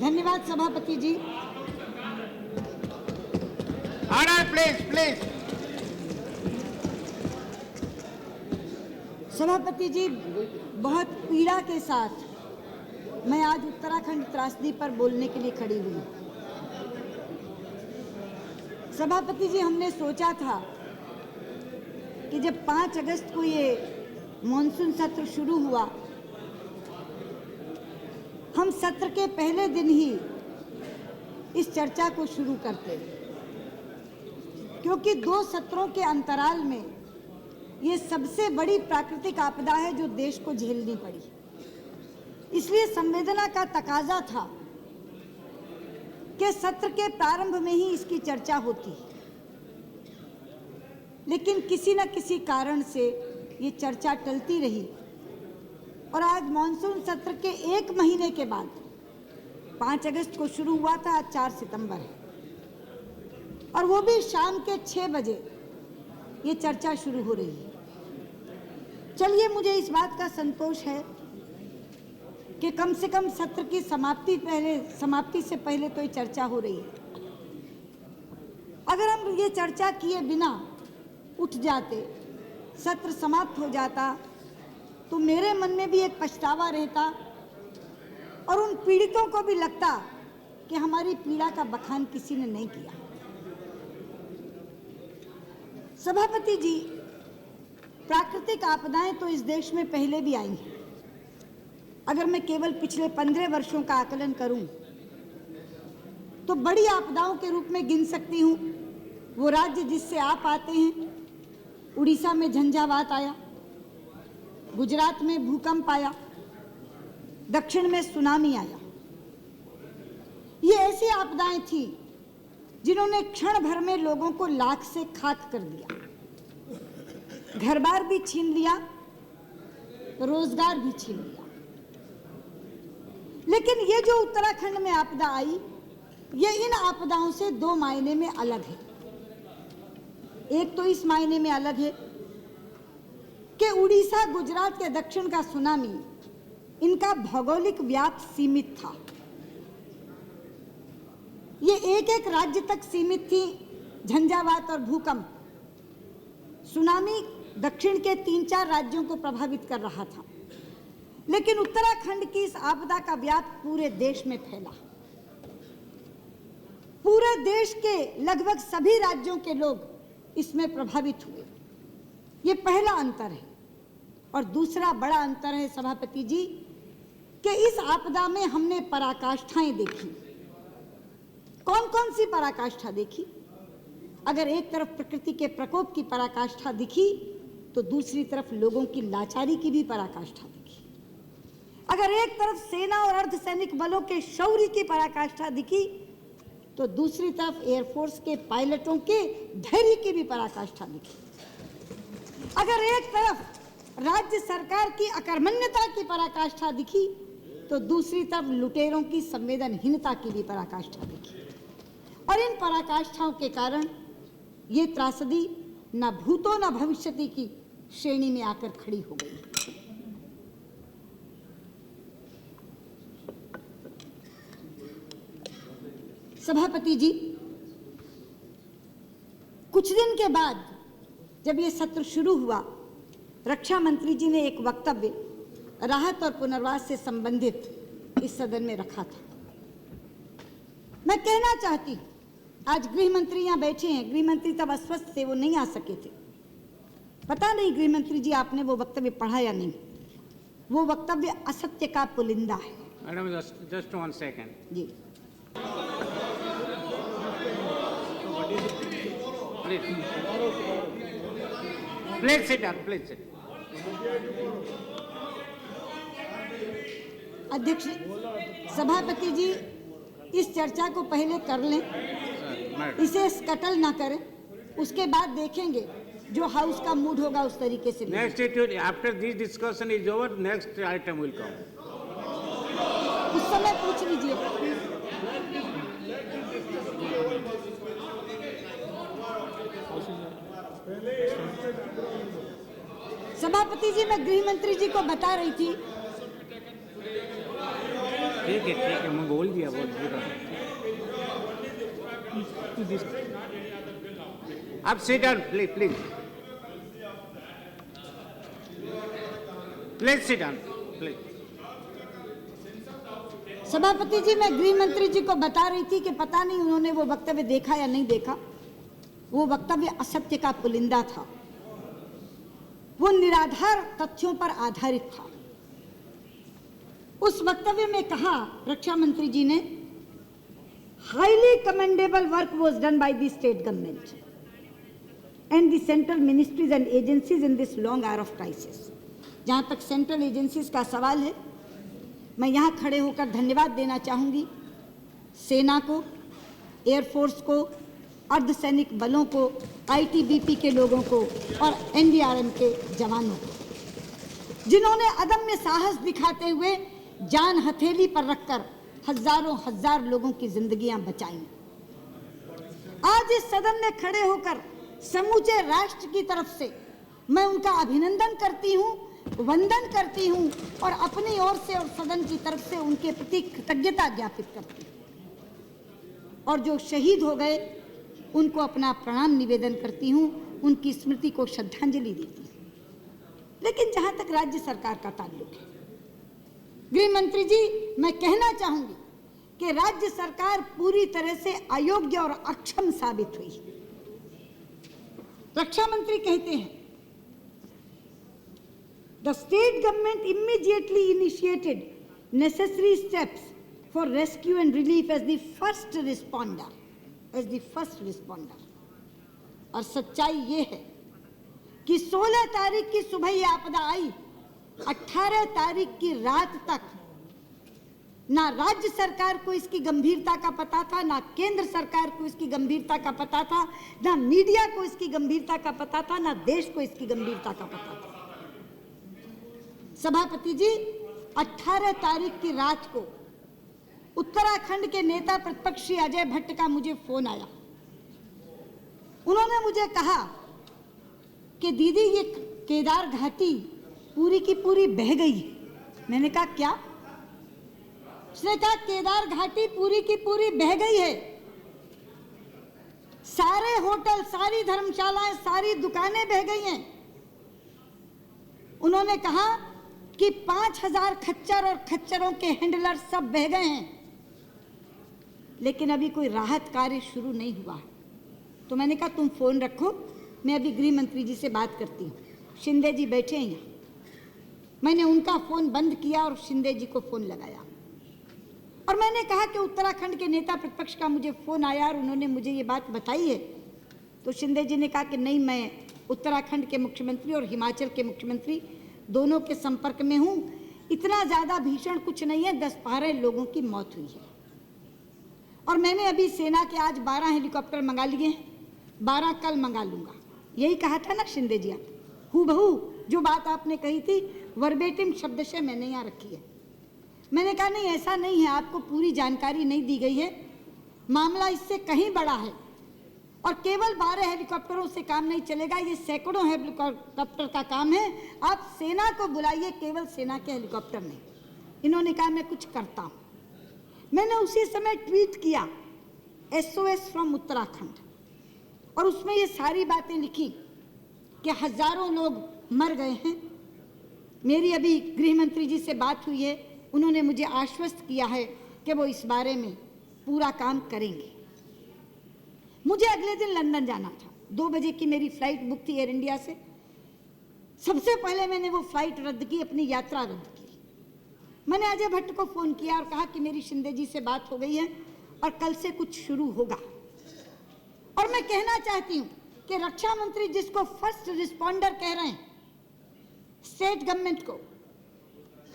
धन्यवाद सभापति जी। Order please please. सभापति जी, बहुत पीड़ा के साथ मैं आज उत्तराखंड त्रासदी पर बोलने के लिए खड़ी हुई। सभापति जी, हमने सोचा था कि जब 5 अगस्त को ये मॉनसून सत्र शुरू हुआ, हम सत्र के पहले दिन ही इस चर्चा को शुरू करते, क्योंकि 2 सत्रों के अंतराल में ये सबसे बड़ी प्राकृतिक आपदा है जो देश को झेलनी पड़ी। इसलिए संवेदना का तकाजा था कि सत्र के प्रारंभ में ही इसकी चर्चा होती, लेकिन किसी न किसी कारण से ये चर्चा टलती रही और आज मॉनसून सत्र के 1 महीने के बाद 5 अगस्त को शुरू हुआ था, आज 4 सितंबर है और वो भी शाम के 6 बजे ये चर्चा शुरू हो रही है। चलिए, मुझे इस बात का संतोष है कि कम से कम सत्र की समाप्ति से पहले तो ये चर्चा हो रही है। अगर हम ये चर्चा किए बिना उठ जाते, सत्र समाप्त हो जाता, तो मेरे मन में भी एक पछतावा रहता और उन पीड़ितों को भी लगता कि हमारी पीड़ा का बखान किसी ने नहीं किया। सभापति जी, प्राकृतिक आपदाएं तो इस देश में पहले भी आई हैं। अगर मैं केवल पिछले 15 वर्षों का आकलन करूं तो बड़ी आपदाओं के रूप में गिन सकती हूं वो राज्य जिससे आप आते हैं। उड़ीसा में झंझावात आया, गुजरात में भूकंप आया, दक्षिण में सुनामी आया। ये ऐसी आपदाएं थी जिन्होंने क्षण भर में लोगों को लाख से खाक कर दिया, घर बार भी छीन लिया, रोजगार भी छीन लिया। लेकिन ये जो उत्तराखंड में आपदा आई, ये इन आपदाओं से 2 मायने में अलग है। एक तो इस मायने में अलग है कि उड़ीसा, गुजरात के दक्षिण का सुनामी, इनका भौगोलिक व्याप सीमित था। ये एक राज्य तक सीमित थी झंझावात और भूकंप। सुनामी दक्षिण के 3-4 राज्यों को प्रभावित कर रहा था, लेकिन उत्तराखंड की इस आपदा का व्याप पूरे देश में फैला। पूरे देश के लगभग सभी राज्यों के लोग इसमें प्रभावित हुए। ये पहला अंतर है। और दूसरा बड़ा अंतर है सभापति जी कि इस आपदा में हमने पराकाष्ठाएं देखी। कौन कौन सी पराकाष्ठा देखी? अगर एक तरफ प्रकृति के प्रकोप की पराकाष्ठा दिखी, तो दूसरी तरफ लोगों की लाचारी की भी पराकाष्ठा दिखी। अगर एक तरफ सेना और अर्धसैनिक बलों के शौर्य की पराकाष्ठा दिखी, तो दूसरी तरफ एयरफोर्स के पायलटों के धैर्य की भी पराकाष्ठा दिखी। अगर एक तरफ राज्य सरकार की अकर्मण्यता की पराकाष्ठा दिखी, तो दूसरी तरफ लुटेरों की संवेदनहीनता की भी पराकाष्ठा दिखी। और इन पराकाष्ठाओं के कारण ये त्रासदी न भूतो न भविष्यति की श्रेणी में आकर खड़ी हो गई। सभापति जी, कुछ दिन के बाद जब ये सत्र शुरू हुआ, रक्षा मंत्री जी ने एक वक्तव्य राहत और पुनर्वास से संबंधित इस सदन में रखा था। मैं कहना चाहती हूं, आज गृह मंत्री यहाँ बैठे हैं। गृह मंत्री तब अस्वस्थ थे, वो नहीं आ सके थे। पता नहीं गृह मंत्री जी आपने वो वक्तव्य पढ़ा या नहीं। वो वक्तव्य असत्य का पुलिंदा है। मैडम, जस्ट 1 सेकंड जी। Please sit down, please sit. अध्यक्ष, सभापति जी, इस चर्चा को पहले कर लें, इसे स्कटल ना करें, उसके बाद देखेंगे जो हाउस का मूड होगा उस तरीके से। Next, after this discussion is over, next item will come. उस समय पूछ लीजिए। सभापति जी, मैं गृह मंत्री जी को बता रही थी ठीक है मैं बोल दिया आप sit down please sit down please. सभापति जी, मैं गृह मंत्री जी को बता रही थी कि पता नहीं उन्होंने वो वक्तव्य देखा या नहीं देखा। वो वक्तव्य असत्य का पुलिंदा था, वो निराधार तथ्यों पर आधारित था। उस वक्तव्य में कहा रक्षा मंत्री जी ने, highly commendable work was done by the state government and the central ministries and agencies in this long hour of crisis. जहां तक सेंट्रल एजेंसीज का सवाल है, मैं यहां खड़े होकर धन्यवाद देना चाहूंगी सेना को, एयरफोर्स को, अर्धसैनिक बलों को, आईटीबीपी के लोगों को और एनडीआरएम के जवानों को, जिन्होंने अदम्य साहस दिखाते हुए जान हथेली पर रखकर हजार लोगों की जिंदगियां बचाई। आज इस सदन में खड़े होकर समूचे राष्ट्र की तरफ से मैं उनका अभिनंदन करती हूं, वंदन करती हूं और अपनी ओर से और सदन की तरफ से उनके प्रति कृतज्ञता ज्ञापित करती हूं। और जो शहीद हो गए उनको अपना प्रणाम निवेदन करती हूं, उनकी स्मृति को श्रद्धांजलि देती हूं। लेकिन जहां तक राज्य सरकार का ताल्लुक है, गृह मंत्री जी, मैं कहना चाहूंगी कि राज्य सरकार पूरी तरह से अयोग्य और अक्षम साबित हुई है। रक्षा मंत्री कहते हैं, the state government immediately initiated necessary steps for rescue and relief as the first responder, और सच्चाई ये है कि 16 तारीख की सुबह ये आपदा आई, 18 तारीख की रात तक ना राज्य सरकार को इसकी गंभीरता का पता था, ना केंद्र सरकार को इसकी गंभीरता का पता था, ना मीडिया को इसकी गंभीरता का पता था, ना देश को इसकी गंभीरता का पता था। सभापति जी, 18 तारीख की रात को उत्तराखंड के नेता प्रतिपक्ष श्री अजय भट्ट का मुझे फोन आया। उन्होंने मुझे कहा कि दीदी ये केदार घाटी पूरी की पूरी बह गई है। मैंने कहा क्या? उसने कहा केदार घाटी पूरी की पूरी बह गई है, सारे होटल, सारी धर्मशालाएं, सारी दुकानें बह गई हैं। उन्होंने कहा कि 5000 खच्चर और खच्चरों के हैंडलर सब बह गए हैं, लेकिन अभी कोई राहत कार्य शुरू नहीं हुआ है। तो मैंने कहा तुम फोन रखो, मैं अभी गृह मंत्री जी से बात करती हूँ। शिंदे जी बैठे हैं यहाँ। मैंने उनका फोन बंद किया और शिंदे जी को फोन लगाया और मैंने कहा कि उत्तराखंड के नेता प्रतिपक्ष का मुझे फोन आया और उन्होंने मुझे ये बात बताई है। तो शिंदे जी ने कहा कि नहीं, मैं उत्तराखंड के मुख्यमंत्री और हिमाचल के मुख्यमंत्री दोनों के संपर्क में हूँ, इतना ज़्यादा भीषण कुछ नहीं है, 10-12 लोगों की मौत हुई है। और मैंने अभी सेना के आज 12 हेलीकॉप्टर मंगा लिए हैं, 12 कल मंगा लूँगा। यही कहा था ना शिंदे जी, आप हूबहू जो बात आपने कही थी वर्बेटिम शब्द से मैंने यहाँ रखी है। मैंने कहा नहीं, ऐसा नहीं है, आपको पूरी जानकारी नहीं दी गई है, मामला इससे कहीं बड़ा है और केवल 12 हेलीकॉप्टरों से काम नहीं चलेगा, ये सैकड़ों हेलीकॉप्टर का काम है। आप सेना को बुलाइए, केवल सेना के हेलीकॉप्टर नहीं। इन्होंने कहा मैं कुछ करता हूँ। मैंने उसी समय ट्वीट किया SOS फ्रॉम उत्तराखंड और उसमें ये सारी बातें लिखी कि हजारों लोग मर गए हैं। मेरी अभी गृह मंत्री जी से बात हुई है, उन्होंने मुझे आश्वस्त किया है कि वो इस बारे में पूरा काम करेंगे। मुझे अगले दिन लंदन जाना था, 2 बजे की मेरी फ्लाइट बुक थी एयर इंडिया से। सबसे पहले मैंने वो फ्लाइट रद्द की, अपनी यात्रा रद्द की। मैंने अजय भट्ट को फोन किया और कहा कि मेरी शिंदे जी से बात हो गई है और कल से कुछ शुरू होगा। और मैं कहना चाहती हूँ कि रक्षा मंत्री जिसको फर्स्ट रिस्पॉन्डर कह रहे हैं, स्टेट गवर्नमेंट को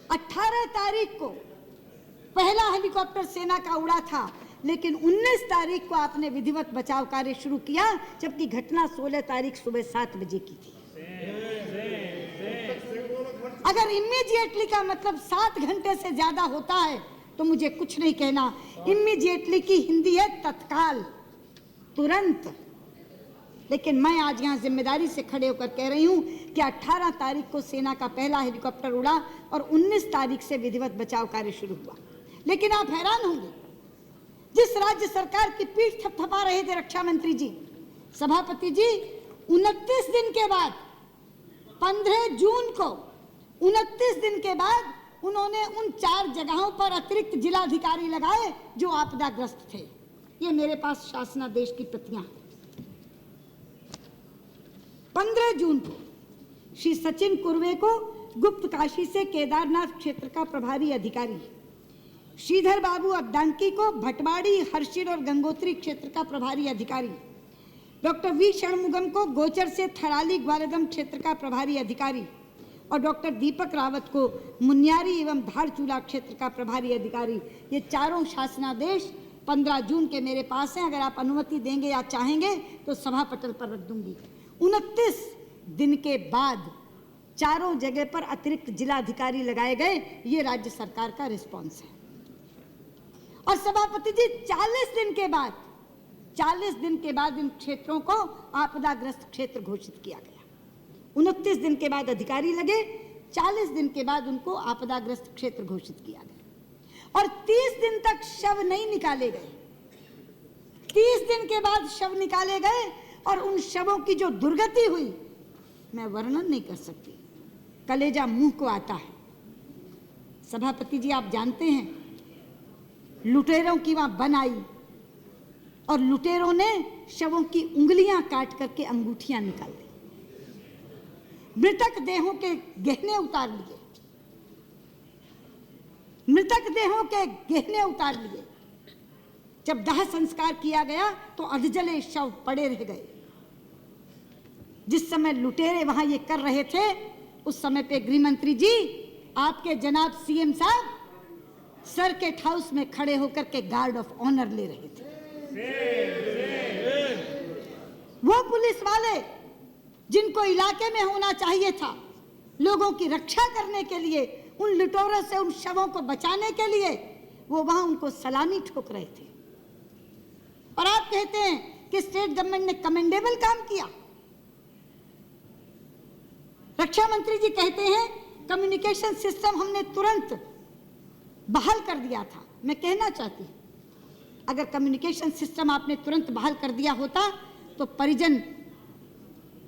18 तारीख को पहला हेलीकॉप्टर सेना का उड़ा था, लेकिन 19 तारीख को आपने विधिवत बचाव कार्य शुरू किया, जबकि घटना 16 तारीख सुबह 7 बजे की थी। अगर इमीडिएटली का मतलब 7 घंटे से ज्यादा होता है तो मुझे कुछ नहीं कहना। इमीडिएटली की हिंदी है तत्काल, तुरंत। लेकिन मैं आज यहाँ जिम्मेदारी से खड़े होकर कह रही हूँ कि 18 तारीख को सेना का पहला हेलीकॉप्टर उड़ा और 19 तारीख से विधिवत बचाव कार्य शुरू हुआ। लेकिन आप हैरान होंगे, जिस राज्य सरकार की पीठ थपथपा रहे थे रक्षा मंत्री जी, सभापति जी 29 दिन के बाद 15 जून को 29 दिन के बाद उन्होंने उन 4 जगहों पर अतिरिक्त जिलाधिकारी लगाए जो आपदाग्रस्त थे। ये मेरे पास शासनादेश की प्रतियां हैं। 15 जून को श्री सचिन कुर्वे को गुप्त काशी से केदारनाथ क्षेत्र का प्रभारी अधिकारी, श्रीधर बाबू अद्दांकी को भटवाड़ी, हर्षिल और गंगोत्री क्षेत्र का प्रभारी अधिकारी, डॉक्टर वी षणमुगम को गोचर से थराली ग्वालदम क्षेत्र का प्रभारी अधिकारी और डॉक्टर दीपक रावत को मुन्यारी एवं धारचूला क्षेत्र का प्रभारी अधिकारी। ये चारों शासनादेश 15 जून के मेरे पास हैं। अगर आप अनुमति देंगे या चाहेंगे तो सभा पटल पर रख दूंगी। 29 दिन के बाद चारों जगह पर अतिरिक्त जिलाधिकारी लगाए गए। ये राज्य सरकार का रिस्पॉन्स है। और सभापति जी 40 दिन के बाद इन क्षेत्रों को आपदाग्रस्त क्षेत्र घोषित किया गया। 29 दिन के बाद अधिकारी लगे, 40 दिन के बाद उनको आपदाग्रस्त क्षेत्र घोषित किया गया और 30 दिन तक शव नहीं निकाले गए। 30 दिन के बाद शव निकाले गए और उन शवों की जो दुर्गति हुई मैं वर्णन नहीं कर सकती, कलेजा मुंह को आता है। सभापति जी आप जानते हैं लुटेरों की वहां बन आई और लुटेरों ने शवों की उंगलियां काट करके अंगूठियां निकाल दी, मृतक देहों के गहने उतार लिए, मृतक देहों के गहने उतार लिए। जब दाह संस्कार किया गया तो अधजले शव पड़े रह गए। जिस समय लुटेरे वहां ये कर रहे थे उस समय पे गृह मंत्री जी आपके जनाब सीएम साहब सर्किट हाउस में खड़े होकर के गार्ड ऑफ ऑनर ले रहे थे। वो पुलिस वाले जिनको इलाके में होना चाहिए था लोगों की रक्षा करने के लिए, उन लुटेरों से उन शवों को बचाने के लिए, वो वहां उनको सलामी ठोक रहे थे। और आप कहते हैं कि स्टेट गवर्नमेंट ने कमेंडेबल काम किया। रक्षा मंत्री जी कहते हैं कम्युनिकेशन सिस्टम हमने तुरंत बहाल कर दिया था। मैं कहना चाहती हूं अगर कम्युनिकेशन सिस्टम आपने तुरंत बहाल कर दिया होता तो परिजन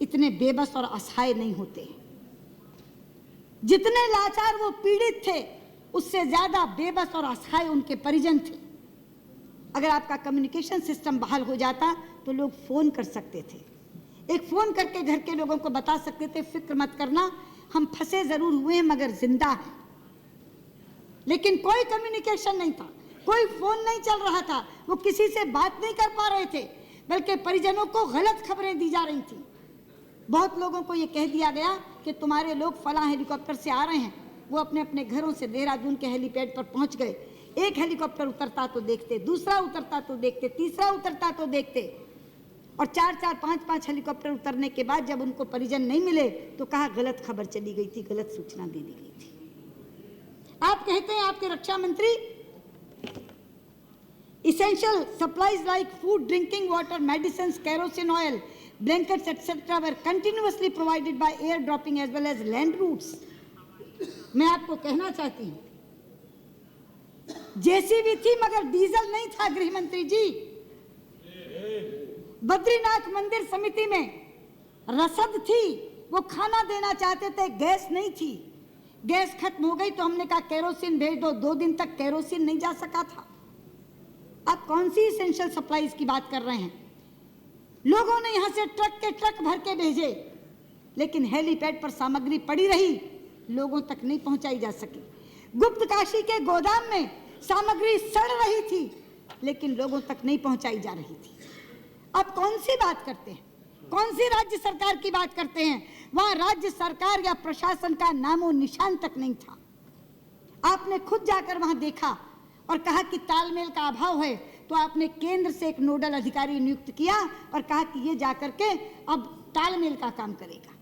इतने बेबस और असहाय नहीं होते। जितने लाचार वो पीड़ित थे उससे ज्यादा बेबस और असहाय उनके परिजन थे। अगर आपका कम्युनिकेशन सिस्टम बहाल हो जाता तो लोग फोन कर सकते थे, एक फोन करके घर के लोगों को बता सकते थे फिक्र मत करना, हम फंसे जरूर हुए हैं मगर जिंदा हैं। लेकिन कोई कम्युनिकेशन नहीं था, कोई फोन नहीं चल रहा था, वो किसी से बात नहीं कर पा रहे थे, बल्कि परिजनों को गलत खबरें दी जा रही थी। बहुत लोगों को ये कह दिया गया कि तुम्हारे लोग फलां हेलीकॉप्टर से आ रहे हैं। वो अपने अपने घरों से देहरादून के हेलीपैड पर पहुंच गए। एक हेलीकॉप्टर उतरता तो देखते, दूसरा उतरता तो देखते, तीसरा उतरता तो देखते, और 4-4, 5-5 हेलीकॉप्टर उतरने के बाद जब उनको परिजन नहीं मिले तो कहा गलत खबर चली गई थी, गलत सूचना दे दी गई थी। आप कहते हैं आपके रक्षा मंत्री essential supplies like food, drinking water, medicines, kerosene oil, blankets, etc. were continuously provided by air dropping as well as land routes. मैं आपको कहना चाहती हूँ जेसीबी थी मगर डीजल नहीं था। गृह मंत्री जी बद्रीनाथ मंदिर समिति में रसद थी, वो खाना देना चाहते थे, गैस नहीं थी, गैस खत्म हो गई तो हमने कहा केरोसिन भेज दो। 2 दिन तक केरोसिन नहीं जा सका था। आप कौन सी इसेंशियल सप्लाईज की बात कर रहे हैं? लोगों ने यहां से ट्रक के ट्रक भर के भेजे, लेकिन हेलीपैड पर सामग्री पड़ी रही, लोगों तक नहीं पहुंचाई जा सकी। गुप्त काशी के गोदाम में सामग्री सड़ रही थी, लेकिन लोगों तक नहीं पहुंचाई जा रही थी। आप कौन सी बात करते हैं? कौन सी राज्य सरकार की बात करते हैं? वहां राज्य सरकार या प्रशासन का नामो निशान तक नहीं था। आपने खुद जाकर वहां देखा और कहा कि तालमेल का अभाव है, तो आपने केंद्र से एक नोडल अधिकारी नियुक्त किया और कहा कि ये जाकर के अब तालमेल का काम करेगा।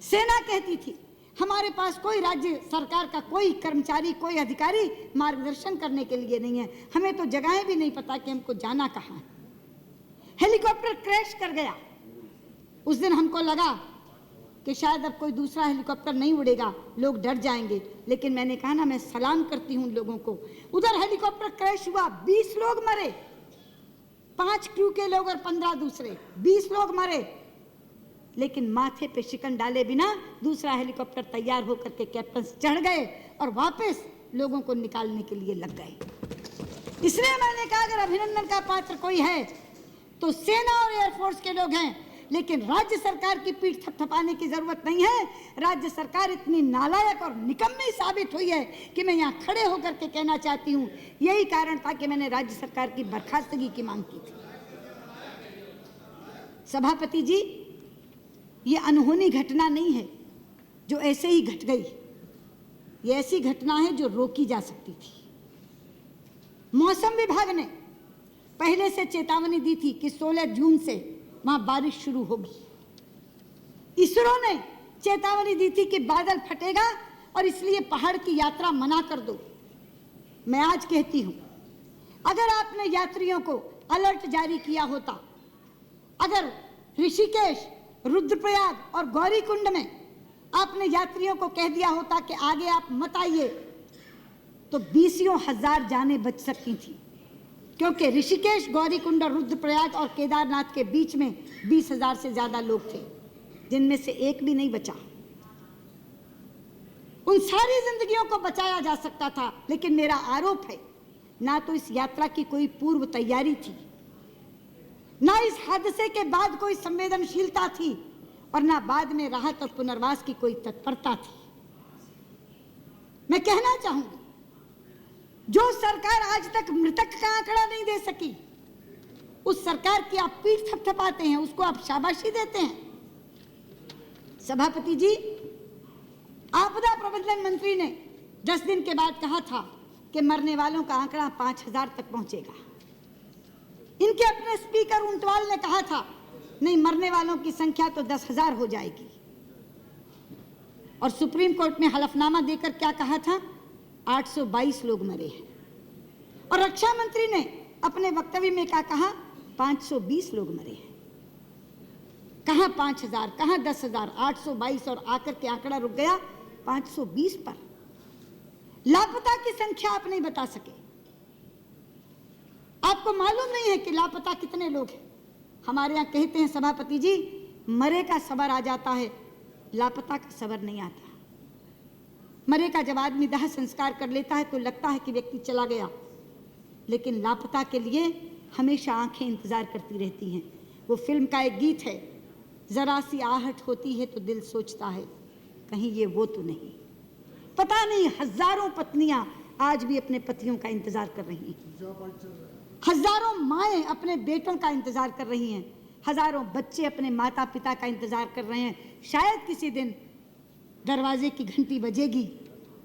सेना कहती थी हमारे पास कोई राज्य सरकार का कोई कर्मचारी, कोई अधिकारी मार्गदर्शन करने के लिए नहीं है, हमें तो जगहें भी नहीं पता कि हमको जाना कहाँ है। हेलीकॉप्टर क्रैश कर गया। उस दिन हमको लगा कि शायद अब कोई दूसरा हेलीकॉप्टर नहीं उड़ेगा, लोग डर जाएंगे, लेकिन मैंने कहा ना, मैं सलाम करती हूं लोगों को। उधर हेलीकॉप्टर क्रैश हुआ, 20 लोग मरे, 5 क्रू के लोग और 15 दूसरे, 20 लोग मरे, लेकिन माथे पे शिकन डाले बिना दूसरा हेलीकॉप्टर तैयार होकर के कैप्टन चढ़ गए और वापस लोगों को निकालने के लिए लग गए। इसलिए मैंने कहा अगर अभिनंदन का पात्र कोई है तो सेना और एयरफोर्स के लोग हैं, लेकिन राज्य सरकार की पीठ थपथपाने की जरूरत नहीं है। राज्य सरकार इतनी नालायक और निकम्मी साबित हुई है कि मैं यहाँ खड़े होकर के कहना चाहती हूँ, यही कारण था कि मैंने राज्य सरकार की बर्खास्तगी की मांग की थी। सभापति जी, ये अनहोनी घटना नहीं है जो ऐसे ही घट गई, ये ऐसी घटना है जो रोकी जा सकती थी। मौसम विभाग ने पहले से चेतावनी दी थी कि 16 जून से वहां बारिश शुरू होगी। इसरो ने चेतावनी दी थी कि बादल फटेगा और इसलिए पहाड़ की यात्रा मना कर दो। मैं आज कहती हूं, अगर आपने यात्रियों को अलर्ट जारी किया होता, अगर ऋषिकेश, रुद्रप्रयाग और गौरीकुंड में आपने यात्रियों को कह दिया होता कि आगे आप मत आइए, तो 20 हजार जानें बच सकती थी, क्योंकि ऋषिकेश, गौरीकुंड और रुद्रप्रयाग और केदारनाथ के बीच में 20,000 से ज्यादा लोग थे, जिनमें से एक भी नहीं बचा। उन सारी जिंदगियों को बचाया जा सकता था, लेकिन मेरा आरोप है, ना तो इस यात्रा की कोई पूर्व तैयारी थी, ना इस हादसे के बाद कोई संवेदनशीलता थी, और ना बाद में राहत और पुनर्वास की कोई तत्परता थी। मैं कहना चाहूंगी, जो सरकार आज तक मृतक का आंकड़ा नहीं दे सकी, उस सरकार की आप पीठ थपथपाते हैं, उसको आप शाबाशी देते हैं। सभापति जी, आपदा प्रबंधन मंत्री ने 10 दिन के बाद कहा था कि मरने वालों का आंकड़ा 5,000 तक पहुंचेगा। इनके अपने स्पीकर ऊंटवाल ने कहा था नहीं, मरने वालों की संख्या तो 10,000 हो जाएगी। और सुप्रीम कोर्ट में हलफनामा देकर क्या कहा था? 822 लोग मरे हैं। और रक्षा मंत्री ने अपने वक्तव्य में क्या कहा? 520 लोग मरे हैं। कहां 5,000, कहां 10,000, 822 और आकर के आंकड़ा रुक गया 520 पर। लापता की संख्या आप नहीं बता सके। आपको मालूम नहीं है कि लापता कितने लोग हैं। हमारे यहाँ कहते हैं सभापति जी, मरे का सबर आ जाता है, लापता का सबर नहीं आता। मरे का जब आदमी दाह संस्कार कर लेता है तो लगता है कि व्यक्ति चला गया, लेकिन लापता के लिए हमेशा आंखें इंतजार करती रहती हैं। वो फिल्म का एक गीत है, जरा सी आहट होती है तो दिल सोचता है कहीं ये वो तो नहीं। पता नहीं हजारों पत्नियां आज भी अपने पतियों का इंतजार कर रही हैं, हजारों माएं अपने बेटों का इंतजार कर रही हैं, हजारों बच्चे अपने माता पिता का इंतजार कर रहे हैं। शायद किसी दिन दरवाजे की घंटी बजेगी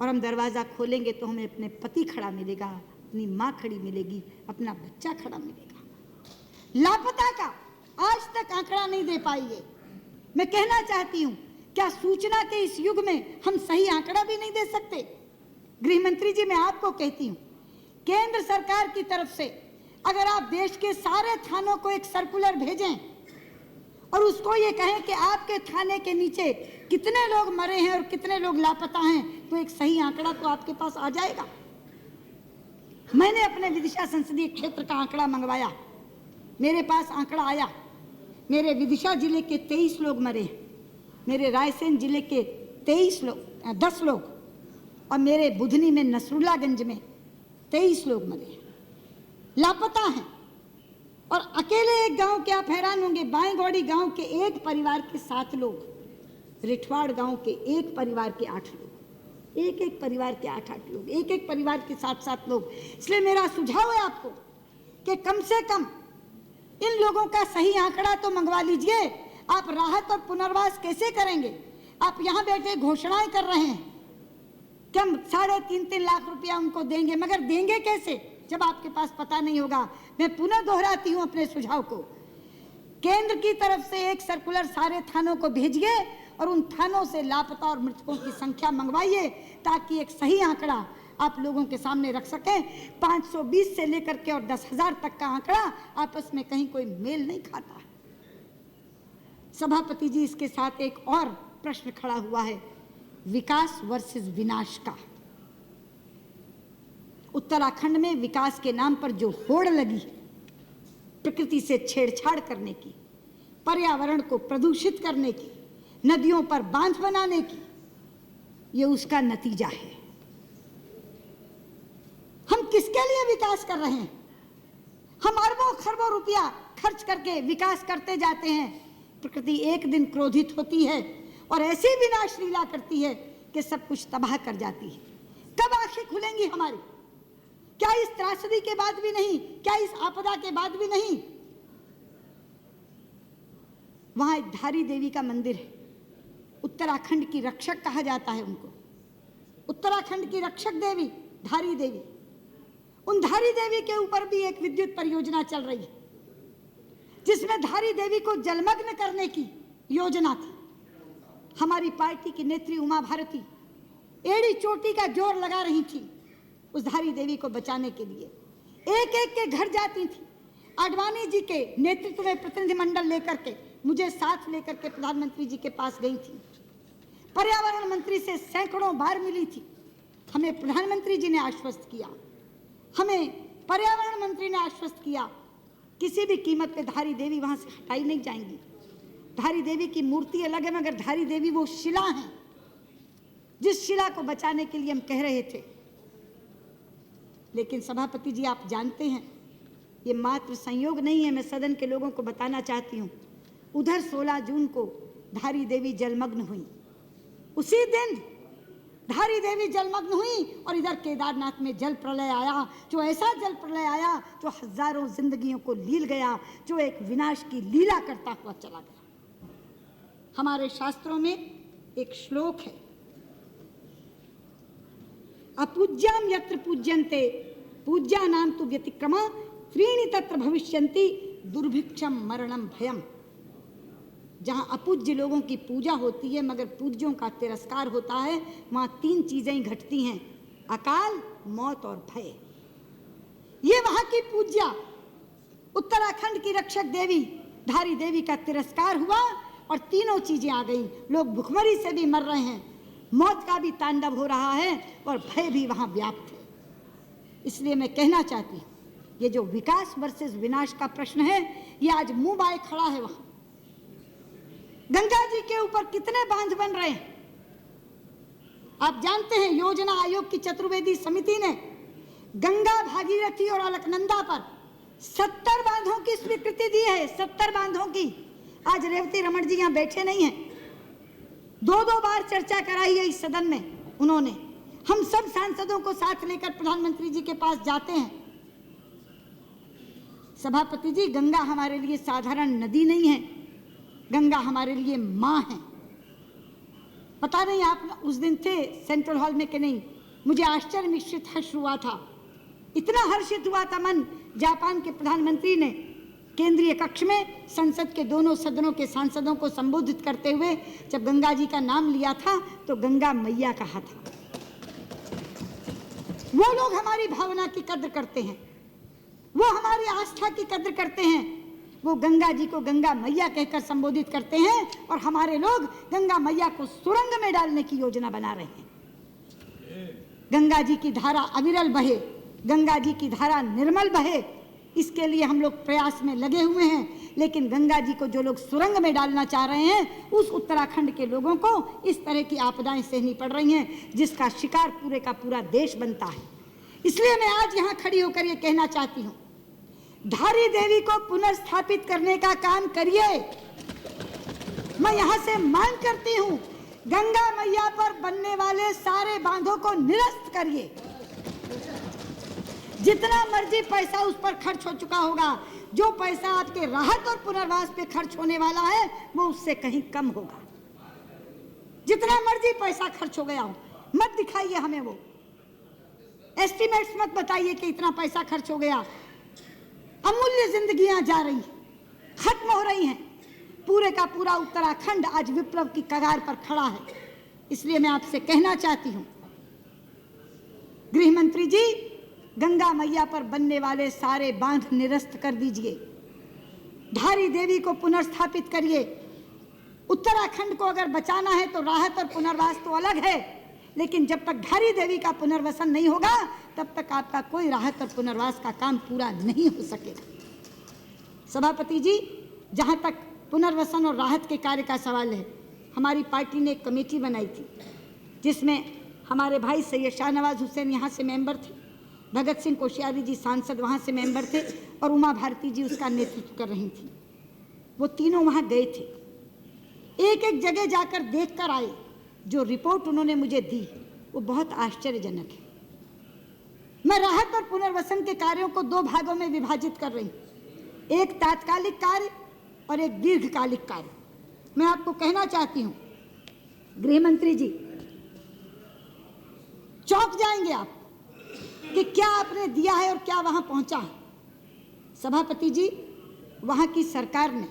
और हम दरवाजा खोलेंगे तो हमें अपने पति खड़ा मिलेगा, अपनी माँ खड़ी मिलेगी, अपना बच्चा खड़ा मिलेगा। लापता का आज तक आंकड़ा नहीं दे पाई है। मैं कहना चाहती हूँ, क्या सूचना के इस युग में हम सही आंकड़ा भी नहीं दे सकते? गृह मंत्री जी, मैं आपको कहती हूँ, केंद्र सरकार की तरफ से अगर आप देश के सारे थानों को एक सर्कुलर भेजें और उसको ये कहें कि आपके थाने के नीचे कितने लोग मरे हैं और कितने लोग लापता हैं, तो एक सही आंकड़ा तो आपके पास आ जाएगा। मैंने अपने विदिशा संसदीय क्षेत्र का आंकड़ा मंगवाया, मेरे पास आंकड़ा आया। मेरे विदिशा जिले के 23 लोग मरे हैं, मेरे रायसेन जिले के 10 लोग, और मेरे बुधनी में नसरुल्लागंज में 23 लोग मरे हैं, लापता हैं। और अकेले एक गांव के, आप हैरान होंगे, बाएंगौड़ी गांव के एक परिवार के 7 लोग, रिठवाड़ गांव के एक परिवार के 8 लोग, एक परिवार के 8 लोग, एक परिवार के 7 लोग। इसलिए मेरा सुझाव है आपको कि कम से कम इन लोगों का सही आंकड़ा तो मंगवा लीजिए। आप राहत और पुनर्वास कैसे करेंगे? आप यहाँ बैठे घोषणाएं कर रहे हैं कि हम 3.5 लाख रुपया उनको देंगे, मगर देंगे कैसे जब आपके पास पता नहीं होगा। मैं पुनः दोहराती हूँ अपने सुझाव को, केंद्र की तरफ से एक सर्कुलर सारे थानों को भेजिए और उन थानों से लापता और मृतकों की संख्या मंगवाइए, ताकि एक सही आंकड़ा आप लोगों के सामने रख सकें। 520 से लेकर के और 10,000 तक का आंकड़ा आपस में कहीं कोई मेल नहीं खाता। सभापति जी, इसके साथ एक और प्रश्न खड़ा हुआ है विकास वर्सेस विनाश का। उत्तराखंड में विकास के नाम पर जो होड़ लगी, प्रकृति से छेड़छाड़ करने की, पर्यावरण को प्रदूषित करने की, नदियों पर बांध बनाने की, ये उसका नतीजा है। हम किसके लिए विकास कर रहे हैं? हम अरबों खरबों रुपया खर्च करके विकास करते जाते हैं। प्रकृति एक दिन क्रोधित होती है और ऐसी विनाश लीला करती है कि सब कुछ तबाह कर जाती है। कब आंखें खुलेंगी हमारी? क्या इस त्रासदी के बाद भी नहीं? क्या इस आपदा के बाद भी नहीं? वहां एक धारी देवी का मंदिर है, उत्तराखंड की रक्षक कहा जाता है उनको। उत्तराखंड की रक्षक देवी धारी देवी, उन धारी देवी के ऊपर भी एक विद्युत परियोजना चल रही है जिसमें धारी देवी को जलमग्न करने की योजना थी। हमारी पार्टी की नेत्री उमा भारती एड़ी चोटी का जोर लगा रही थी उस धारी देवी को बचाने के लिए। एक एक के घर जाती थी। आडवाणी जी के नेतृत्व में प्रतिनिधिमंडल लेकर के, मुझे साथ लेकर के प्रधानमंत्री जी के पास गई थी। पर्यावरण मंत्री से सैकड़ों बार मिली थी। हमें प्रधानमंत्री जी ने आश्वस्त किया, हमें पर्यावरण मंत्री ने आश्वस्त किया, किसी भी कीमत पे धारी देवी वहां से हटाई नहीं जाएंगी। धारी देवी की मूर्ति अलग है, मगर धारी देवी वो शिला है जिस शिला को बचाने के लिए हम कह रहे थे। लेकिन सभापति जी, आप जानते हैं ये मात्र संयोग नहीं है, मैं सदन के लोगों को बताना चाहती हूँ। उधर 16 जून को धारी देवी जलमग्न हुई, उसी दिन धारी देवी जलमग्न हुई और इधर केदारनाथ में जल प्रलय आया, जो ऐसा जल प्रलय आया जो हजारों जिंदगियों को लील गया, जो एक विनाश की लीला करता हुआ चला गया। हमारे शास्त्रों में एक श्लोक है, अपूज्याम यत्र पूज्यन्ते पूज्यानां तु व्यतिक्रमा त्रीणि तत्र भविष्यन्ति दुर्भिक्षम मरणम भयम। जहाँ अपूज्य लोगों की पूजा होती है मगर पूज्यों का तिरस्कार होता है, वहाँ 3 चीजें ही घटती हैं, अकाल, मौत और भय। ये वहाँ की पूज्या उत्तराखंड की रक्षक देवी धारी देवी का तिरस्कार हुआ और तीनों चीजें आ गई। लोग भुखमरी से भी मर रहे हैं, मौत का भी तांडव हो रहा है और भय भी वहाँ व्याप्त है। इसलिए मैं कहना चाहती हूँ, ये जो विकास वर्सेस विनाश का प्रश्न है, ये आज मुंह बाए खड़ा है। वहाँ गंगा जी के ऊपर कितने बांध बन रहे हैं आप जानते हैं। योजना आयोग की चतुर्वेदी समिति ने गंगा, भागीरथी और अलकनंदा पर 70 बांधों की स्वीकृति दी है। 70 बांधों की। आज रेवती रमन जी यहाँ बैठे नहीं हैं, 2-2 बार चर्चा कराई है इस सदन में उन्होंने। हम सब सांसदों को साथ लेकर प्रधानमंत्री जी के पास जाते हैं। सभापति जी, गंगा हमारे लिए साधारण नदी नहीं है, गंगा हमारे लिए माँ है। पता नहीं आप उस दिन थे सेंट्रल हॉल में कि नहीं, मुझे आश्चर्य मिश्रित हर्ष हुआ था। इतना हर्षित हुआ था मन, जापान के प्रधानमंत्री ने केंद्रीय कक्ष में संसद के दोनों सदनों के सांसदों को संबोधित करते हुए जब गंगा जी का नाम लिया था तो गंगा मैया कहा था। वो लोग हमारी भावना की कद्र करते हैं, वो हमारी आस्था की कद्र करते हैं। वो गंगा जी को गंगा मैया कहकर संबोधित करते हैं और हमारे लोग गंगा मैया को सुरंग में डालने की योजना बना रहे हैं। गंगा जी की धारा अविरल बहे, गंगा जी की धारा निर्मल बहे, इसके लिए हम लोग प्रयास में लगे हुए हैं। लेकिन गंगा जी को जो लोग सुरंग में डालना चाह रहे हैं, उस उत्तराखंड के लोगों को इस तरह की आपदाएं सहनी पड़ रही हैं जिसका शिकार पूरे का पूरा देश बनता है। इसलिए मैं आज यहाँ खड़ी होकर ये कहना चाहती हूँ, धारी देवी को पुनर्स्थापित करने का काम करिए। मैं यहाँ से मांग करती हूँ, गंगा मैया पर बनने वाले सारे बांधों को निरस्त करिए। जितना मर्जी पैसा उस पर खर्च हो चुका होगा, जो पैसा आपके राहत और पुनर्वास पे खर्च होने वाला है वो उससे कहीं कम होगा। जितना मर्जी पैसा खर्च हो गया हो, मत दिखाइए हमें वो एस्टिमेट्स, मत बताइए कि इतना पैसा खर्च हो गया। अमूल्य जिंदगियां जा रही हैं, खत्म हो रही हैं। पूरे का पूरा उत्तराखंड आज विप्लव की कगार पर खड़ा है। इसलिए मैं आपसे कहना चाहती हूं, गृह मंत्री जी, गंगा मैया पर बनने वाले सारे बांध निरस्त कर दीजिए, धारी देवी को पुनर्स्थापित करिए। उत्तराखंड को अगर बचाना है तो राहत और पुनर्वास तो अलग है, लेकिन जब तक धारी देवी का पुनर्वसन नहीं होगा तब तक आपका कोई राहत और पुनर्वास का काम पूरा नहीं हो सकेगा। सभापति जी, जहां तक पुनर्वसन और राहत के कार्य का सवाल है, हमारी पार्टी ने एक कमेटी बनाई थी जिसमें हमारे भाई सैयद शाहनवाज हुसैन यहाँ से मेंबर थे, भगत सिंह कोश्यारी जी सांसद वहाँ से मेंबर थे और उमा भारती जी उसका नेतृत्व कर रही थी। वो तीनों वहाँ गए थे, एक एक जगह जाकर देख कर आए। जो रिपोर्ट उन्होंने मुझे दी वो बहुत आश्चर्यजनक है। मैं राहत और पुनर्वसन के कार्यों को दो भागों में विभाजित कर रही हूँ, एक तात्कालिक कार्य और एक दीर्घकालिक कार्य। मैं आपको कहना चाहती हूँ गृह मंत्री जी, चौंक जाएंगे आप कि क्या आपने दिया है और क्या वहां पहुंचा है। सभापति जी, वहां की सरकार ने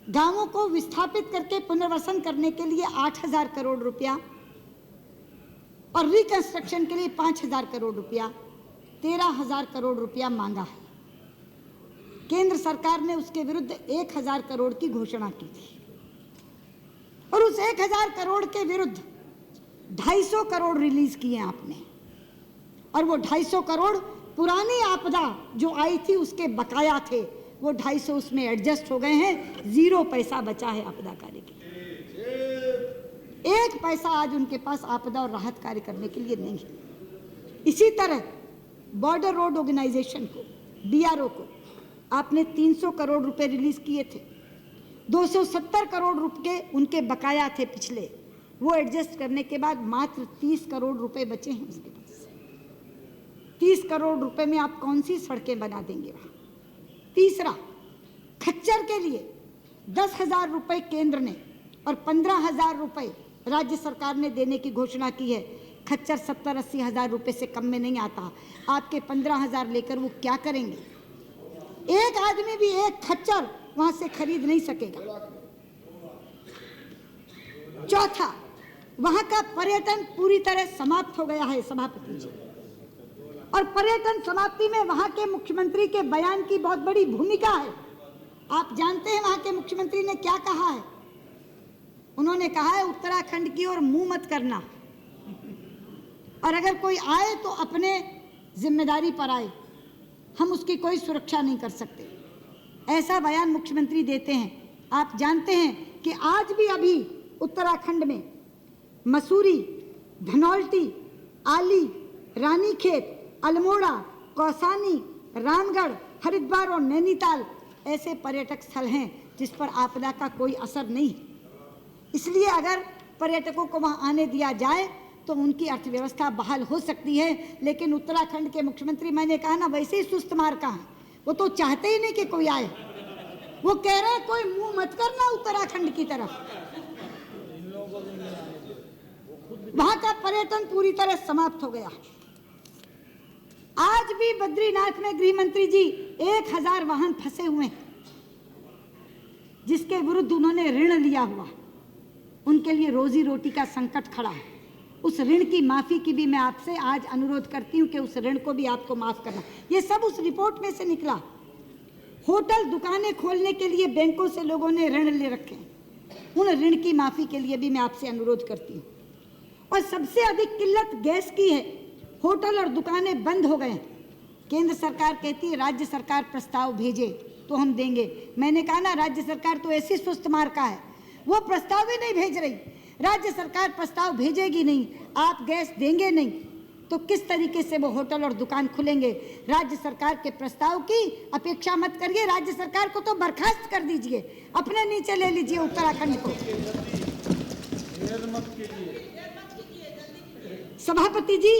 गांवों को विस्थापित करके पुनर्वसन करने के लिए 8,000 करोड़ रुपया और रिकंस्ट्रक्शन के लिए 5,000 करोड़ रुपया, 13,000 करोड़ रुपया मांगा है। केंद्र सरकार ने उसके विरुद्ध 1,000 करोड़ की घोषणा की थी और उस 1,000 करोड़ के विरुद्ध 250 करोड़ रिलीज किए आपने, और वो 250 करोड़ पुरानी आपदा जो आई थी उसके बकाया थे, वो 250 उसमें एडजस्ट हो गए हैं। 0 पैसा बचा है आपदा कार्य के लिए। 1 पैसा आज उनके पास आपदा और राहत कार्य करने के लिए नहीं है। इसी तरह बॉर्डर रोड ऑर्गेनाइजेशन को, BRO को आपने 300 करोड़ रुपए रिलीज किए थे। 270 करोड़ रुपए उनके बकाया थे पिछले, वो एडजस्ट करने के बाद मात्र 30 करोड़ रुपए बचे हैं उसके पास। 30 करोड़ रुपए में आप कौन सी सड़कें बना देंगे वहां। तीसरा, खच्चर के लिए 10,000 रुपए केंद्र ने और 15,000 रुपए राज्य सरकार ने देने की घोषणा की है। खच्चर 70-80 हजार रुपए से कम में नहीं आता। आपके 15,000 लेकर वो क्या करेंगे? एक आदमी भी एक खच्चर वहां से खरीद नहीं सकेगा। चौथा, वहां का पर्यटन पूरी तरह समाप्त हो गया है सभापति जी, और पर्यटन समाप्ति में वहां के मुख्यमंत्री के बयान की बहुत बड़ी भूमिका है। आप जानते हैं वहां के मुख्यमंत्री ने क्या कहा है? उन्होंने कहा है उत्तराखंड की ओर मुंह मत करना, और अगर कोई आए तो अपने जिम्मेदारी पर आए, हम उसकी कोई सुरक्षा नहीं कर सकते। ऐसा बयान मुख्यमंत्री देते हैं। आप जानते हैं कि आज भी अभी उत्तराखंड में मसूरी, धनौल्टी, आली, रानीखेत, अल्मोड़ा, कौसानी, रामगढ़, हरिद्वार और नैनीताल ऐसे पर्यटक स्थल हैं जिस पर आपदा का कोई असर नहीं है। इसलिए अगर पर्यटकों को वहां आने दिया जाए तो उनकी अर्थव्यवस्था बहाल हो सकती है। लेकिन उत्तराखंड के मुख्यमंत्री, मैंने कहा ना, वैसे ही सुस्त मार का है। वो तो चाहते ही नहीं कि कोई आए। वो कह रहे हैं कोई मुंह मत करना उत्तराखंड की तरफ। वहां का पर्यटन पूरी तरह समाप्त हो गया। आज भी बद्रीनाथ में गृह मंत्री जी 1,000 वाहन फंसे हुए हैं जिसके विरुद्ध उन्होंने ऋण लिया हुआ। उनके लिए रोजी रोटी का संकट खड़ा है। उस ऋण की माफी की भी मैं आपसे आज अनुरोध करती हूं कि उस ऋण को भी आपको माफ करना। ये सब उस रिपोर्ट में से निकला। होटल, दुकानें खोलने के लिए बैंकों से लोगों ने ऋण ले रखे हैं। उन ऋण की माफी के लिए भी मैं आपसे अनुरोध करती हूँ। और सबसे अधिक किल्लत गैस की है। होटल और दुकानें बंद हो गए। केंद्र सरकार कहती है राज्य सरकार प्रस्ताव भेजे तो हम देंगे। मैंने कहा ना, राज्य सरकार तो ऐसी सुस्त मार का है, वो प्रस्ताव ही नहीं भेज रही। राज्य सरकार प्रस्ताव भेजेगी नहीं, आप गैस देंगे नहीं, तो किस तरीके से वो होटल और दुकान खुलेंगे? राज्य सरकार के प्रस्ताव की अपेक्षा मत करिए। राज्य सरकार को तो बर्खास्त कर दीजिए, अपने नीचे ले लीजिए उत्तराखंड को। सभापति जी,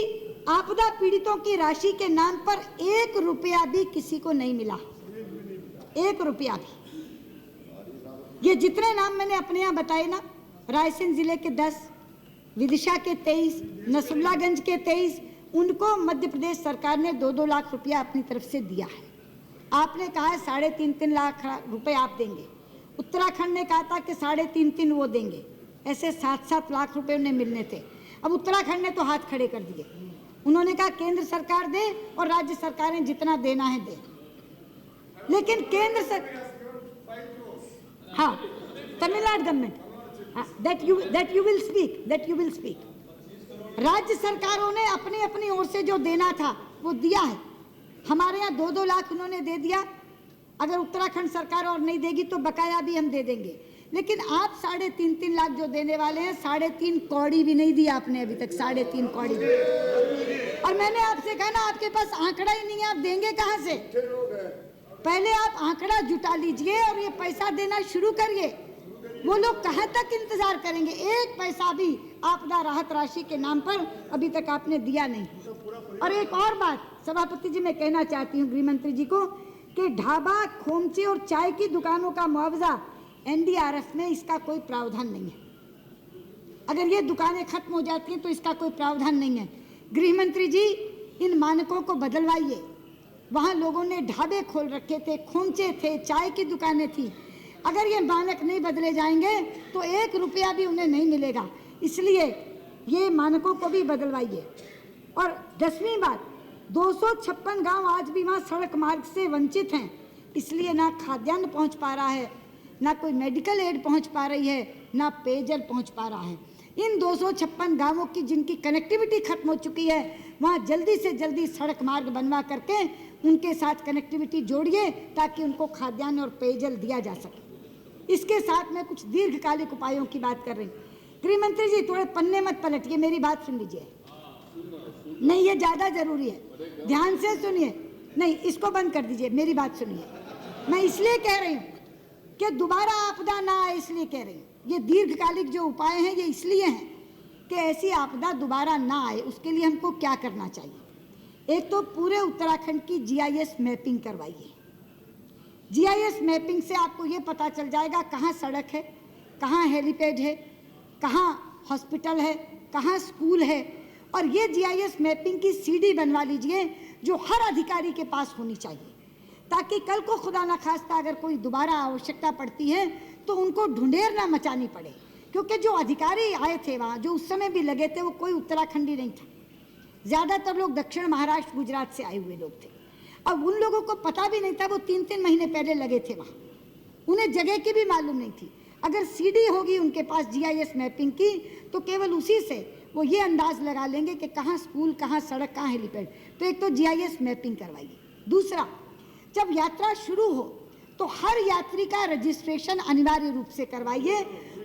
आपदा पीड़ितों की राशि के नाम पर 1 रुपया भी किसी को नहीं मिला। 1 रुपया भी। ये जितने नाम मैंने अपने यहाँ बताए ना, रायसेन जिले के 10, विदिशा के 23, नसरुल्लागंज के 23, उनको मध्य प्रदेश सरकार ने 2-2 लाख रुपया अपनी तरफ से दिया है। आपने कहा है 3.5 लाख रुपए आप देंगे। उत्तराखंड ने कहा था कि 3.5 वो देंगे। ऐसे 7-7 लाख रुपए उन्हें मिलने थे। अब उत्तराखंड ने तो हाथ खड़े कर दिए। उन्होंने कहा केंद्र सरकार दे और राज्य सरकारें जितना देना है दे। लेकिन केंद्र सरकार, हाँ, Tamil Nadu government, that you will speak. राज्य सरकारों ने अपनी अपनी ओर से जो देना था वो दिया है। हमारे यहाँ 2-2 लाख उन्होंने दे दिया, अगर उत्तराखंड सरकार और नहीं देगी तो बकाया भी हम दे देंगे। लेकिन आप 3.5 लाख जो देने वाले हैं, 3.5 कौड़ी भी नहीं दिया आपने अभी तक, 3.5 कौड़ी भी। और मैंने आपसे कहा ना, आपके पास आंकड़ा ही नहीं है, आप देंगे कहाँ से? पहले आप आंकड़ा जुटा लीजिए और ये पैसा देना शुरू करिए। वो लोग कहाँ तक इंतजार करेंगे? एक पैसा भी आपदा राहत राशि के नाम पर अभी तक आपने दिया नहीं। और एक और बात सभापति जी मैं कहना चाहती हूँ गृह मंत्री जी को, कि ढाबा, खोमचे और चाय की दुकानों का मुआवजा एनडीआरएफ में इसका कोई प्रावधान नहीं है। अगर ये दुकानें खत्म हो जाती हैं तो इसका कोई प्रावधान नहीं है। गृह मंत्री जी, इन मानकों को बदलवाइए। वहाँ लोगों ने ढाबे खोल रखे थे, खोमचे थे, चाय की दुकानें थी। अगर ये मानक नहीं बदले जाएंगे तो 1 रुपया भी उन्हें नहीं मिलेगा। इसलिए ये मानकों को भी बदलवाइए। और 10वीं बात, 256 गांव आज भी वहाँ सड़क मार्ग से वंचित हैं, इसलिए ना खाद्यान्न पहुँच पा रहा है, ना कोई मेडिकल एड पहुँच पा रही है, ना पेयजल पहुँच पा रहा है। इन 256 गांवों की जिनकी कनेक्टिविटी खत्म हो चुकी है, वहाँ जल्दी से जल्दी सड़क मार्ग बनवा करके उनके साथ कनेक्टिविटी जोड़िए ताकि उनको खाद्यान्न और पेयजल दिया जा सके। इसके साथ मैं कुछ दीर्घकालिक उपायों की बात कर रही हूँ। गृह मंत्री जी, थोड़े पन्ने मत पलटिए, मेरी बात सुन लीजिए। नहीं, ये ज्यादा जरूरी है, ध्यान से सुनिए। नहीं, इसको बंद कर दीजिए, मेरी बात सुनिए। मैं इसलिए कह रही हूँ कि दोबारा आपदा ना आए, इसलिए कह रही हूँ। ये दीर्घकालिक जो उपाय हैं ये इसलिए हैं कि ऐसी आपदा दोबारा ना आए। उसके लिए हमको क्या करना चाहिए? एक तो पूरे उत्तराखंड की जीआईएस मैपिंग करवाइए। जीआईएस मैपिंग से आपको ये पता चल जाएगा कहाँ सड़क है, कहाँ हेलीपैड है, कहाँ हॉस्पिटल है, कहाँ स्कूल है। और ये जीआईएस मैपिंग की सीडी बनवा लीजिए जो हर अधिकारी के पास होनी चाहिए, ताकि कल को खुदा न खास्ता अगर कोई दोबारा आवश्यकता पड़ती है तो उनको ढूंढेर ना मचानी पड़े। क्योंकि जो अधिकारी आए थे वहाँ, जो उस समय भी लगे थे, वो कोई उत्तराखंडी नहीं था। ज़्यादातर लोग दक्षिण महाराष्ट्र, गुजरात से आए हुए लोग थे। अब उन लोगों को पता भी नहीं था, वो 3-3 महीने पहले लगे थे वहाँ, उन्हें जगह की भी मालूम नहीं थी। अगर सीडी होगी उनके पास जीआईएस मैपिंग की, तो केवल उसी से वो ये अंदाज लगा लेंगे कि कहाँ स्कूल, कहाँ सड़क, कहाँ हेलीपैड। तो एक तो जीआईएस मैपिंग करवाइए। दूसरा, जब यात्रा शुरू हो तो हर यात्री का रजिस्ट्रेशन अनिवार्य रूप से करवाइए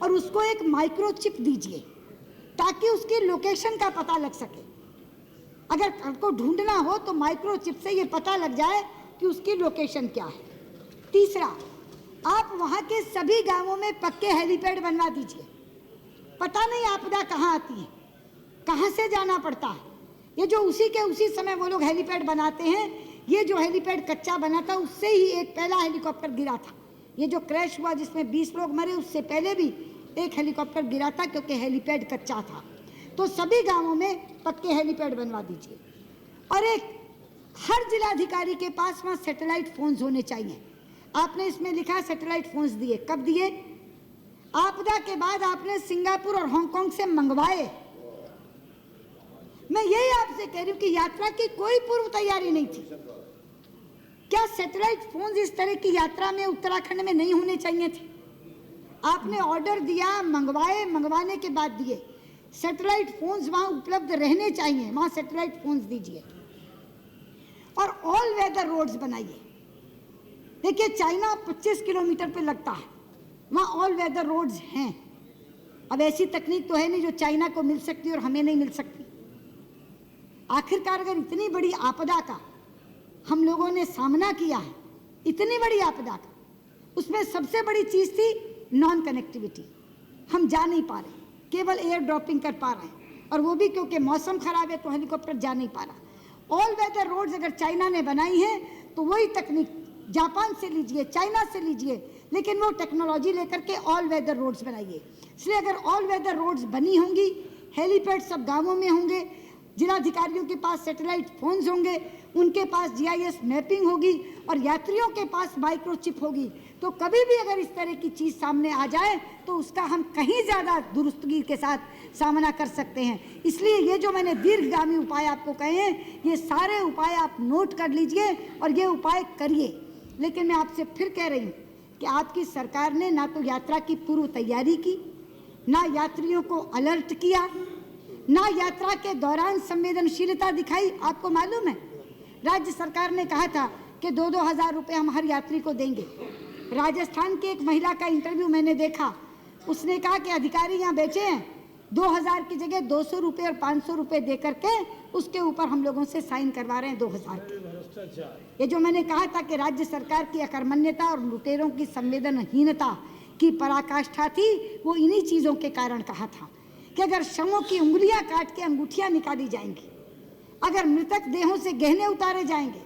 और उसको एक माइक्रोचिप दीजिए ताकि उसकी लोकेशन का पता लग सके। अगर को ढूंढना हो तो माइक्रोचिप से ये पता लग जाए कि उसकी लोकेशन क्या है। तीसरा, आप वहाँ के सभी गांवों में पक्के हेलीपैड बनवा दीजिए। पता नहीं आपदा कहाँ आती है, कहाँ से जाना पड़ता है। ये जो उसी के उसी समय वो लोग हेलीपैड बनाते हैं, ये जो हेलीपैड कच्चा बना था उससे ही एक पहला हेलीकॉप्टर गिरा था। ये जो क्रैश हुआ जिसमें 20 लोग मरे, उससे पहले भी एक हेलीकॉप्टर गिरा था क्योंकि हेलीपैड कच्चा था। तो सभी गांवों में पक्के हेलीपैड बनवा दीजिए। और एक, हर जिलाधिकारी के पास वहाँ सैटेलाइट फोन्स होने चाहिए। आपने इसमें लिखा सैटेलाइट फोन्स दिए, कब दिए? आपदा के बाद आपने सिंगापुर और हांगकांग से मंगवाए। मैं यही आपसे कह रही हूँ कि यात्रा की कोई पूर्व तैयारी नहीं थी। क्या सैटेलाइट फोन्स इस तरह की यात्रा में उत्तराखंड में नहीं होने चाहिए थे? आपने ऑर्डर दिया, मंगवाए, मंगवाने के बाद दिए। सैटेलाइट फोन्स वहाँ उपलब्ध रहने चाहिए, वहाँ सैटेलाइट फोन्स दीजिए। और ऑल वेदर रोड्स बनाइए। देखिए, चाइना 25 किलोमीटर पे लगता है, वहाँ ऑल वेदर रोड्स हैं। अब ऐसी तकनीक तो है नहीं जो चाइना को मिल सकती और हमें नहीं मिल सकती। आखिरकार अगर इतनी बड़ी आपदा का हम लोगों ने सामना किया है, इतनी बड़ी आपदा का, उसमें सबसे बड़ी चीज थी नॉन कनेक्टिविटी। हम जा नहीं पा रहे, केवल एयर ड्रॉपिंग कर पा रहे हैं, और वो भी क्योंकि मौसम खराब है तो हेलीकॉप्टर जा नहीं पा रहा। ऑल वेदर रोड्स अगर चाइना ने बनाई है तो वही तकनीक जापान से लीजिए, चाइना से लीजिए, लेकिन वो टेक्नोलॉजी लेकर के ऑल वेदर रोड्स बनाइए। इसलिए अगर ऑल वेदर रोड्स बनी होंगी, हेलीपैड सब गाँवों में होंगे, जिलाधिकारियों के पास सैटेलाइट फोन्स होंगे, उनके पास जीआईएस मैपिंग होगी और यात्रियों के पास माइक्रोचिप होगी, तो कभी भी अगर इस तरह की चीज़ सामने आ जाए तो उसका हम कहीं ज़्यादा दुरुस्तगी के साथ सामना कर सकते हैं। इसलिए ये जो मैंने दीर्घगामी उपाय आपको कहे हैं, ये सारे उपाय आप नोट कर लीजिए और ये उपाय करिए। लेकिन मैं आपसे फिर कह रही हूँ कि आपकी सरकार ने ना तो यात्रा की पूर्व तैयारी की, ना यात्रियों को अलर्ट किया, ना यात्रा के दौरान संवेदनशीलता दिखाई। आपको मालूम है राज्य सरकार ने कहा था कि 2-2 हज़ार रुपये हम हर यात्री को देंगे। राजस्थान की एक महिला का इंटरव्यू मैंने देखा, उसने कहा कि अधिकारी यहाँ बेचे हैं 2000 की जगह 200 रुपये और 500 रुपये दे करके उसके ऊपर हम लोगों से साइन करवा रहे हैं 2000 के। ये जो मैंने कहा था कि राज्य सरकार की अकर्मण्यता और लुटेरों की संवेदनहीनता की पराकाष्ठा थी, वो इन्हीं चीज़ों के कारण कहा था कि अगर शवों की उंगलियां काट के अंगूठियां निकाली जाएंगी, अगर मृतक देहों से गहने उतारे जाएंगे,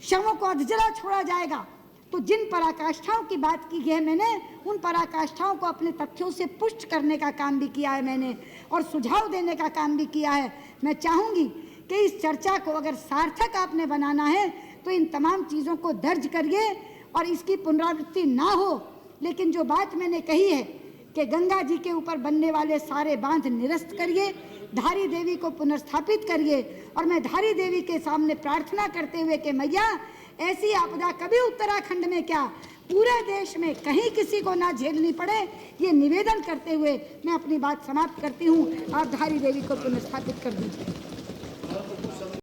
शवों को अधजला छोड़ा जाएगा, तो जिन पराकाष्ठाओं की बात की है मैंने, उन पराकाष्ठाओं को अपने तथ्यों से पुष्ट करने का काम भी किया है मैंने और सुझाव देने का काम भी किया है। मैं चाहूँगी कि इस चर्चा को अगर सार्थक आपने बनाना है तो इन तमाम चीज़ों को दर्ज करिए और इसकी पुनरावृत्ति ना हो। लेकिन जो बात मैंने कही है कि गंगा जी के ऊपर बनने वाले सारे बांध निरस्त करिए, धारी देवी को पुनर्स्थापित करिए, और मैं धारी देवी के सामने प्रार्थना करते हुए कि मैया ऐसी आपदा कभी उत्तराखंड में क्या पूरे देश में कहीं किसी को ना झेलनी पड़े, ये निवेदन करते हुए मैं अपनी बात समाप्त करती हूँ। आप धारी देवी को पुनर्स्थापित कर दीजिए।